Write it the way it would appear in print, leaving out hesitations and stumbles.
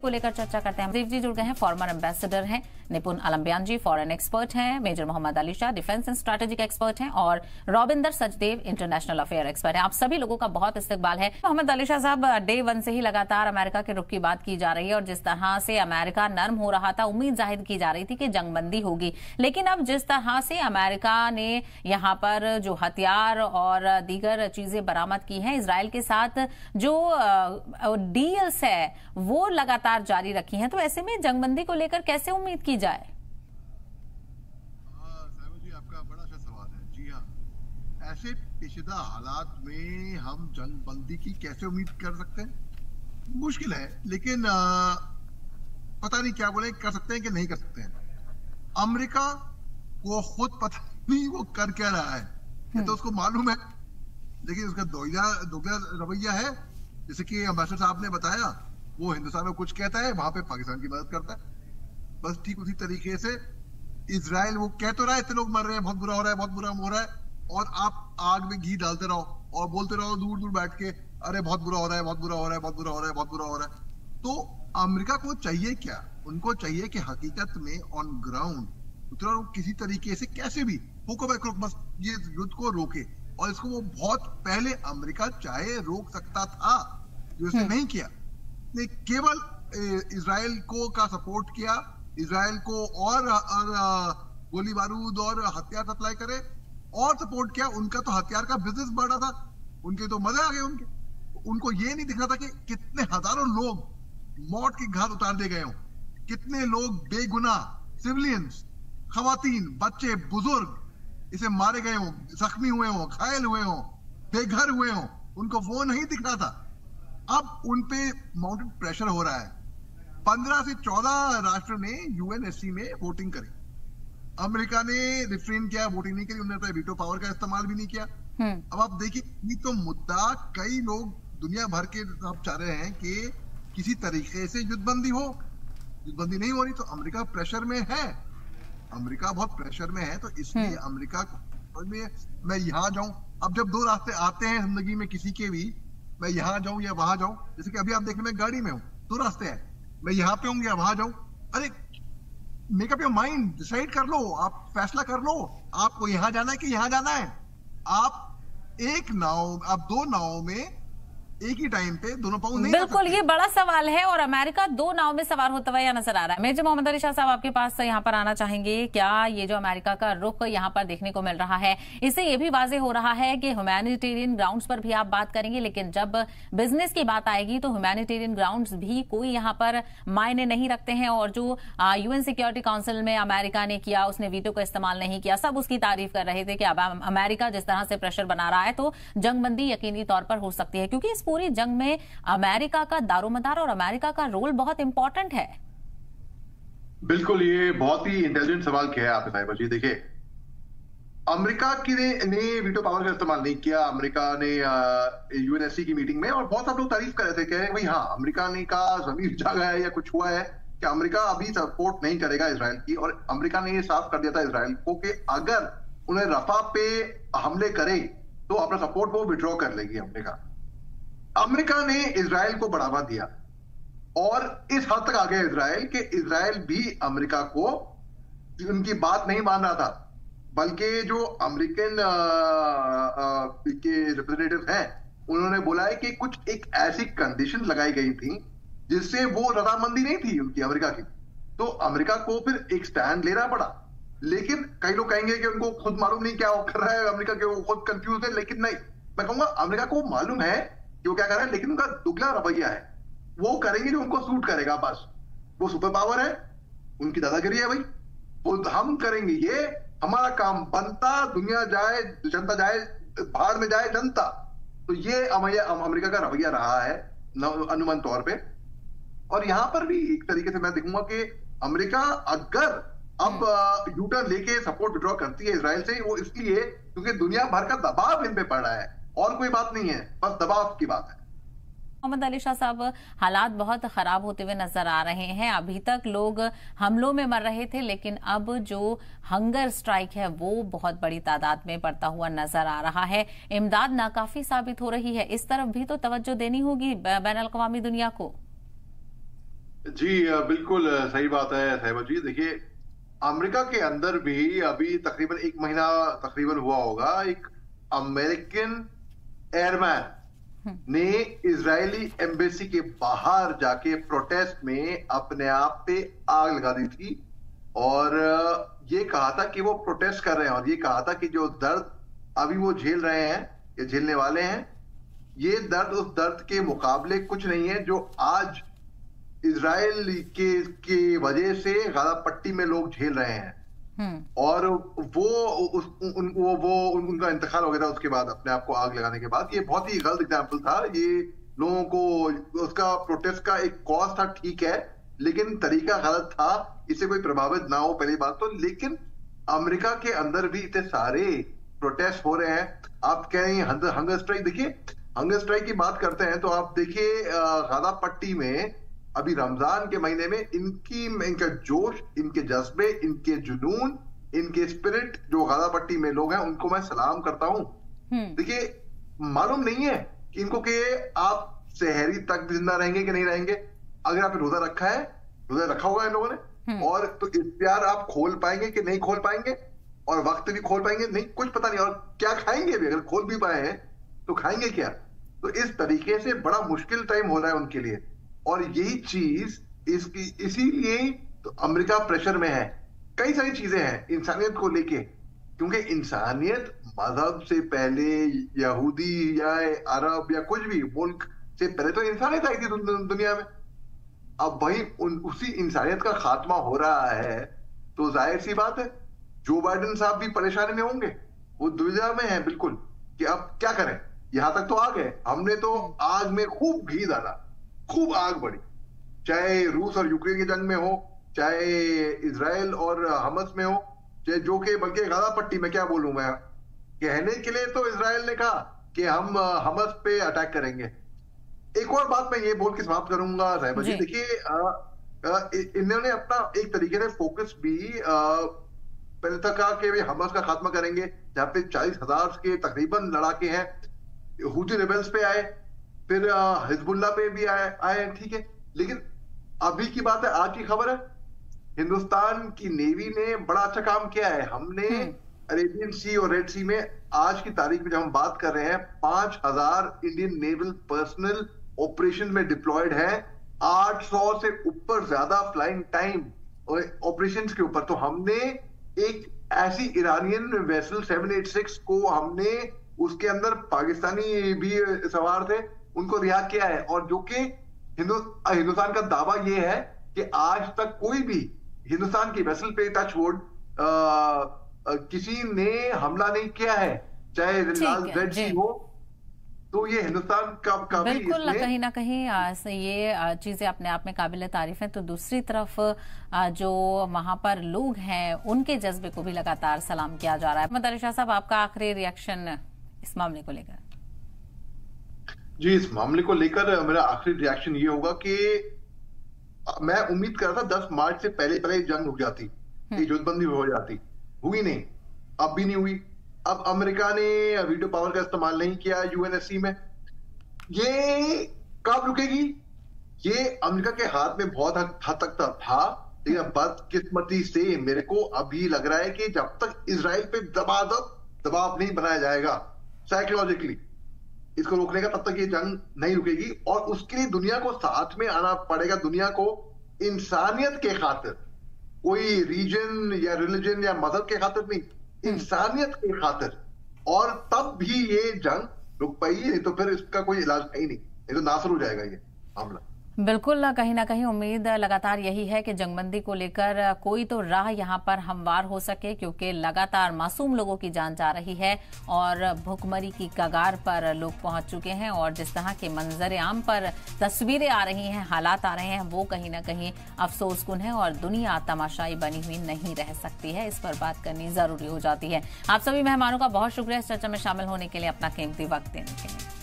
को लेकर चर्चा करते हैं। देव जी जुड़ गए हैं, फॉर्मर एम्बेसडर हैं, निपुण अलम्बियान जी फॉरेन एक्सपर्ट हैं, major Mohammad Ali Shah defence and strategic expert हैं और Robinder Sachdev international affair expert हैं। आप सभी लोगों का बहुत इस्तकबाल है। मोहम्मद अली शाह साहब, डे 1 से ही लगातार अमेरिका के रुख की बात की जा रही है और जिस तरह से अमेरिका नर्म हो रहा था, उम्मीद जाहिर की जा रही थी कि जंगबंदी होगी, लेकिन अब जिस तरह से अमेरिका ने यहाँ पर जो हथियार और दीगर चीजें बरामद की हैं, इजराइल के साथ जो डील्स है वो लगातार जारी रखी हैं, तो ऐसे में जंगबंदी को लेकर कैसे उम्मीद की जाए? साहिबा जी, आपका बड़ा अच्छा सवाल है। जी हाँ, ऐसे पेचीदा हालात में हम जंगबंदी की कैसे उम्मीद कर सकते हैं? मुश्किल है, लेकिन पता नहीं क्या बोले, कर सकते हैं कि नहीं कर सकते हैं। अमेरिका को खुद पता नहीं वो कर क्या रहा है, तो उसको मालूम है, लेकिन उसका दोगला रवैया है। जैसे कि अम्बेसडर साहब ने बताया, वो हिंदुस्तान को कुछ कहता है, वहां पे पाकिस्तान की मदद करता है। बस ठीक उसी तरीके से इजराइल वो कह तो रहा है इतने लोग मर रहे हैं, बहुत बुरा हो रहा है, बहुत बुरा हो रहा है, और आप आग में घी डालते रहो और बोलते रहो दूर दूर बैठ के, अरे बहुत बुरा हो रहा है, बहुत बुरा हो रहा है, बहुत बुरा हो रहा है, बहुत बुरा हो रहा है। तो अमेरिका को चाहिए क्या? उनको चाहिए कि हकीकत में ऑन ग्राउंड उतरा किसी तरीके से कैसे भी हुक्म बस ये युद्ध को रोके, और इसको वो बहुत पहले अमेरिका चाहे रोक सकता था, जो इसने नहीं किया। ने केवल इजराइल को का सपोर्ट किया, इजराइल को और गोली बारूद और हथियार सप्लाई करे और सपोर्ट किया। उनका तो हथियार का बिजनेस बढ़ रहा था, उनके तो मजे आ गए। उनको ये नहीं दिख रहा था कि कितने हजारों लोग मौत के घाट उतार दे गए हों, कितने लोग बेगुनाह सिविलियंस, खवातीन, बच्चे, बुजुर्ग इसे मारे गए हों, जख्मी हुए हों, घायल हुए हों, बेघर हुए हों। उनको वो नहीं दिख रहा था। अब उनपे माउंटेड प्रेशर हो रहा है। 15 से 14 राष्ट्र ने यूएनएससी में वोटिंग करी। अमेरिका ने रिफ्रेन किया, वोटिंग नहीं करी, उन्होंने वीटो पावर का इस्तेमाल भी नहीं किया। अब आप देखिए, ये तो मुद्दा कई लोग दुनिया भर के सब चाह रहे हैं कि किसी तरीके से युद्धबंदी हो। युद्धबंदी नहीं हो रही तो अमेरिका प्रेशर में है, अमेरिका बहुत प्रेशर में है। तो इसलिए अमेरिका को मैं यहाँ जाऊं, अब जब दो रास्ते आते हैं जिंदगी में किसी के भी, मैं यहाँ जाऊं या वहां जाऊं, जैसे कि अभी आप देखने में गाड़ी में हूं, दो रास्ते हैं, मैं यहाँ पे हूं या वहां जाऊं। अरे मेकअप योर माइंड, डिसाइड कर लो, आप फैसला कर लो, आपको यहाँ जाना है कि यहाँ जाना है। आप दो नाव में एक ही टाइम पे दोनों पाँव नहीं। बिल्कुल, ये बड़ा सवाल है और अमेरिका दो नाव में सवार होता हुआ नजर आ रहा है। मेजर मोहम्मद अली शाह साहब, आपके पास यहाँ पर आना चाहेंगे। क्या ये जो अमेरिका का रुख यहाँ पर देखने को मिल रहा है, इससे ये भी वाजे हो रहा है कि ह्यूमैनिटेरियन ग्राउंड्स पर भी आप बात करेंगे, लेकिन जब बिजनेस की बात आएगी तो ह्यूमैनिटेरियन ग्राउंड्स भी कोई यहाँ पर मायने नहीं रखते हैं। और जो यूएन सिक्योरिटी काउंसिल में अमेरिका ने किया, उसने वीटो का इस्तेमाल नहीं किया, सब उसकी तारीफ कर रहे थे कि अब अमेरिका जिस तरह से प्रेशर बना रहा है तो जंगबंदी यकीनी तौर पर हो सकती है, क्योंकि इस पूरी जंग में अमेरिका का दारोमदार और अमेरिका का रोल बहुत इंपॉर्टेंट है। बिल्कुल, ये बहुत ही इंटेलिजेंट सवाल किया है आपने साहिबा जी। देखिए, अमेरिका की ने वीटो पावर का इस्तेमाल नहीं किया। अमेरिका ने यूएनएससी की मीटिंग में, और बहुत सारे लोग तारीफ कर रहे थे, कह रहे भाई हाँ, अमेरिका ने का जमीन जागा है या कुछ हुआ है कि अमेरिका अभी सपोर्ट नहीं करेगा इजराइल की। और अमेरिका ने ये साफ कर दिया था इजराइल को कि अगर उन्हें रफा पे हमले करे तो अपना सपोर्ट वो विड्रॉ कर लेगी अमेरिका ने इजराइल को बढ़ावा दिया, और इस हद तक आ गया इजराइल कि इजराइल भी अमेरिका को उनकी बात नहीं मान रहा था, बल्कि जो अमेरिकन के रिप्रेजेंटेटिव हैं, उन्होंने बोला है कि कुछ एक ऐसी कंडीशन लगाई गई थी जिससे वो रजामंदी नहीं थी उनकी अमेरिका की। तो अमेरिका को फिर एक स्टैंड लेना पड़ा। लेकिन कई लोग कहेंगे कि उनको खुद मालूम नहीं क्या कर रहा है अमेरिका के, वो खुद कंफ्यूज है। लेकिन नहीं, मैं कहूंगा अमेरिका को मालूम है कि वो क्या कर रहा है, लेकिन उनका दुगला रवैया है। वो करेंगे जो उनको सूट करेगा, बस। वो सुपर पावर है, उनकी दादागिरी है भाई, वो हम करेंगे, ये हमारा काम बनता, दुनिया जाए, जनता जाए, भाड़ में जाए जनता। तो ये अमेरिका का रवैया रहा है अनुमान तौर पे। और यहां पर भी एक तरीके से मैं देखूंगा कि अमेरिका अगर अब यूटर्न लेके सपोर्ट विड्रॉ करती है इजराइल से, वो इसलिए क्योंकि दुनिया भर का दबाव इन पे पड़ रहा है, और कोई बात नहीं है, बस दबाव की बात है। मोहम्मद अली शाह साहब, हालात बहुत खराब होते हुए नजर आ रहे हैं। अभी तक लोग हमलों में मर रहे थे, लेकिन अब जो हंगर स्ट्राइक है वो बहुत बड़ी तादाद में बढ़ता हुआ नजर आ रहा है। इमदाद नाकाफी साबित हो रही है, इस तरफ भी तो तवज्जो देनी होगी बैनुल अक़वामी दुनिया को। जी बिल्कुल सही बात है साहिबा जी। देखिए, अमेरिका के अंदर भी अभी तकरीबन एक महीना तकरीबन हुआ होगा, एक अमेरिकन एयरमैन ने इजरायली एम्बेसी के बाहर जाके प्रोटेस्ट में अपने आप पे आग लगा दी थी। और ये कहा था कि वो प्रोटेस्ट कर रहे हैं, और ये कहा था कि जो दर्द अभी वो झेल रहे हैं या झेलने वाले हैं, ये दर्द उस दर्द के मुकाबले कुछ नहीं है जो आज इजराइल के वजह से गाजा पट्टी में लोग झेल रहे हैं। और उनका इंतकाल हो गया था उसके बाद, अपने आप को आग लगाने के बाद। ये बहुत ही गलत एग्जाम्पल था। ये लोगों को उसका प्रोटेस्ट का एक कॉज था, ठीक है, लेकिन तरीका गलत था, इससे कोई प्रभावित ना हो, पहली बात तो। लेकिन अमेरिका के अंदर भी इतने सारे प्रोटेस्ट हो रहे हैं। आप कह रहे हैं हंगर स्ट्राइक, देखिए हंगर स्ट्राइक की बात करते हैं तो आप देखिए गाजा पट्टी में अभी रमजान के महीने में इनका जोश, इनके जज्बे, इनके जुनून, इनके स्पिरिट, जो गाजा पट्टी में लोग हैं उनको मैं सलाम करता हूं। देखिए, मालूम नहीं है कि इनको कि आप सहरी तक भी जिंदा रहेंगे कि नहीं रहेंगे। अगर आपने रोजा रखा है, रोजा रखा होगा इन लोगों ने, और तो इफ्तियार आप खोल पाएंगे कि नहीं खोल पाएंगे, और वक्त भी खोल पाएंगे नहीं, कुछ पता नहीं। और क्या खाएंगे भी, अगर खोल भी पाए हैं तो खाएंगे क्या। तो इस तरीके से बड़ा मुश्किल टाइम हो रहा है उनके लिए। और यही चीज इसीलिए तो अमेरिका प्रेशर में है। कई सारी चीजें हैं इंसानियत को लेके, क्योंकि इंसानियत मजहब से पहले, यहूदी या अरब या कुछ भी मुल्क से पहले तो इंसानियत आई थी दुनिया में। अब वही उसी इंसानियत का खात्मा हो रहा है, तो जाहिर सी बात है जो बाइडेन साहब भी परेशानी में होंगे, वो दुविधा में है बिल्कुल कि अब क्या करें। यहां तक तो आ गए, हमने तो आग में खूब घी डाला, खूब आग बढ़ी, चाहे रूस और यूक्रेन की जंग में हो, चाहे इजराइल और हमास में हो, चाहे जो कि बल्कि गाजा पट्टी में, क्या बोलूं मैं, कहने के लिए तो इजराइल ने कहा कि हम हमास पे अटैक करेंगे। एक और बात मैं ये बोल के समाप्त करूंगा साहिबा जी, देखिए इन्होंने अपना एक तरीके से फोकस भी पहले तक कहा कि हमास का खात्मा करेंगे, जहां पे 40,000 के तकरीबन लड़ाके हैं, हूथी रेबल्स पे आए, फिर हिजबुल्लाह पे भी आए, ठीक है। लेकिन अभी की बात है, आज की खबर है, हिंदुस्तान की नेवी ने बड़ा अच्छा काम किया है। हमने अरेबियन सी और रेड सी में आज की तारीख में जब हम बात कर रहे हैं, 5,000 इंडियन नेवल पर्सनल ऑपरेशन में डिप्लॉयड है, 800 से ऊपर ज्यादा फ्लाइंग टाइम ऑपरेशंस के ऊपर। तो हमने एक ऐसी ईरानियन वेसल 786 को हमने, उसके अंदर पाकिस्तानी भी सवार थे, उनको रिहा किया है। और जो कि हिंदुस्तान का दावा यह है कि आज तक कोई भी हिंदुस्तान की वेसल पे टच वुड किसी ने हमला नहीं किया है, चाहे रेड सी हो। तो ये हिंदुस्तान का बिल्कुल कहीं ना कहीं ये चीजें अपने आप में काबिल तारीफ है। तो दूसरी तरफ जो वहां पर लोग हैं, उनके जज्बे को भी लगातार सलाम किया जा रहा है। मोहम्मद अली शाह साहब, आपका आखिरी रिएक्शन इस मामले को लेकर? जी, इस मामले को लेकर मेरा आखिरी रिएक्शन ये होगा कि मैं उम्मीद कर रहा था 10 मार्च से पहले पहले जंग रुक जाती, युद्धबंदी हो जाती, हुई नहीं, अब भी नहीं हुई। अब अमेरिका ने वीटो पावर का इस्तेमाल नहीं किया यूएनएससी में। ये कब रुकेगी? ये अमेरिका के हाथ में बहुत हद तक था, लेकिन बदकिस्मती से मेरे को अभी लग रहा है कि जब तक इजराइल पे दबाव नहीं बनाया जाएगा साइकोलॉजिकली इसको रोकने का, तब तक ये जंग नहीं रुकेगी। और उसके लिए दुनिया को साथ में आना पड़ेगा, दुनिया को इंसानियत के खातिर, कोई रीजन या रिलीजन या मजहब के खातिर नहीं, इंसानियत के खातिर। और तब भी ये जंग रुक पाएगी, नहीं तो फिर इसका कोई इलाज है ही नहीं, तो नासर हो जाएगा ये मामला। बिल्कुल कहीं ना कहीं उम्मीद लगातार यही है कि जंगबंदी को लेकर कोई तो राह यहां पर हमवार हो सके, क्योंकि लगातार मासूम लोगों की जान जा रही है और भुखमरी की कगार पर लोग पहुंच चुके हैं। और जिस तरह के मंजर आम पर तस्वीरें आ रही हैं, हालात आ रहे हैं, वो कहीं ना कहीं अफसोसकुन है और दुनिया तमाशाई बनी हुई नहीं रह सकती है। इस पर बात करनी जरूरी हो जाती है। आप सभी मेहमानों का बहुत शुक्रिया इस चर्चा में शामिल होने के लिए, अपना कीमती वक्त देने के लिए।